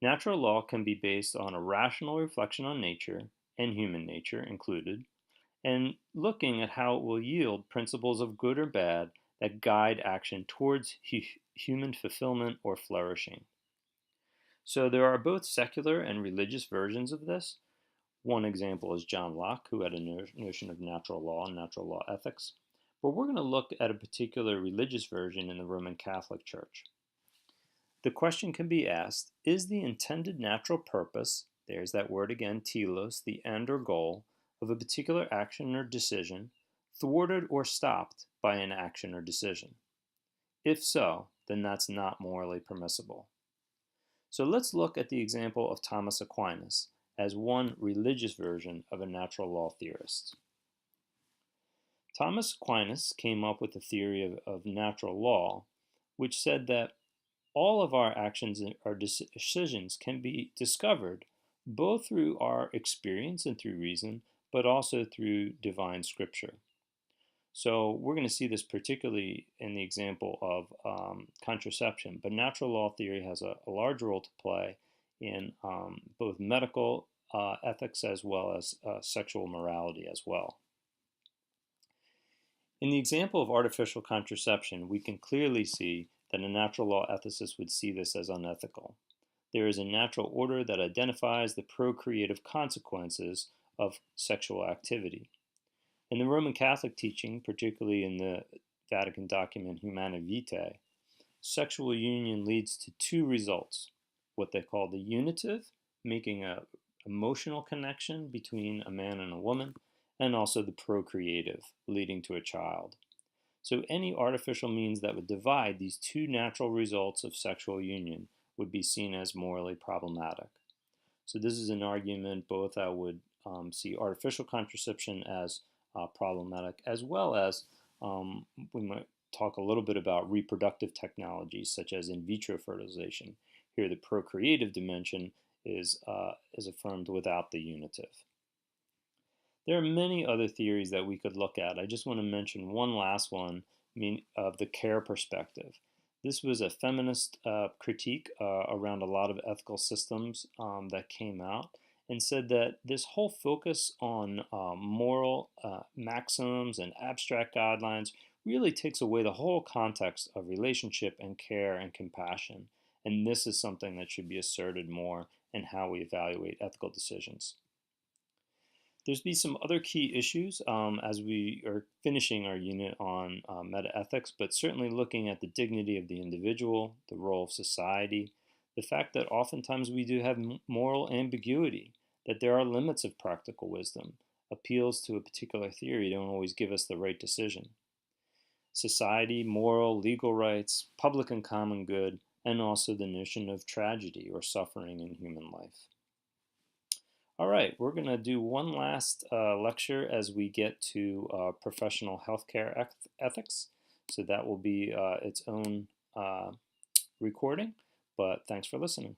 Natural law can be based on a rational reflection on nature, and human nature included, and looking at how it will yield principles of good or bad that guide action towards human fulfillment or flourishing. So there are both secular and religious versions of this. One example is John Locke, who had a notion of natural law and natural law ethics. But we're going to look at a particular religious version in the Roman Catholic Church. The question can be asked, is the intended natural purpose, there's that word again, telos, the end or goal, of a particular action or decision, thwarted or stopped by an action or decision? If so, then that's not morally permissible. So let's look at the example of Thomas Aquinas as one religious version of a natural law theorist. Thomas Aquinas came up with a theory of natural law, which said that all of our actions and our decisions can be discovered both through our experience and through reason, but also through divine scripture. So we're going to see this particularly in the example of contraception, but natural law theory has a large role to play in both medical ethics as well as sexual morality as well. In the example of artificial contraception, we can clearly see that a natural law ethicist would see this as unethical. There is a natural order that identifies the procreative consequences of sexual activity. In the Roman Catholic teaching, particularly in the Vatican document Humanae Vitae, sexual union leads to two results: what they call the unitive, making an emotional connection between a man and a woman, and also the procreative, leading to a child. So any artificial means that would divide these two natural results of sexual union would be seen as morally problematic. So this is an argument both I would see artificial contraception as problematic, as well as we might talk a little bit about reproductive technologies such as in vitro fertilization. Here the procreative dimension is affirmed without the unitive. There are many other theories that we could look at. I just want to mention one last one of the care perspective. This was a feminist critique around a lot of ethical systems that came out and said that this whole focus on moral maxims and abstract guidelines really takes away the whole context of relationship and care and compassion. And this is something that should be asserted more in how we evaluate ethical decisions. There's been some other key issues as we are finishing our unit on metaethics, but certainly looking at the dignity of the individual, the role of society, the fact that oftentimes we do have moral ambiguity, that there are limits of practical wisdom. Appeals to a particular theory don't always give us the right decision. Society, moral, legal rights, public and common good, and also the notion of tragedy or suffering in human life. All right, we're going to do one last lecture as we get to professional healthcare ethics. So that will be its own recording, but thanks for listening.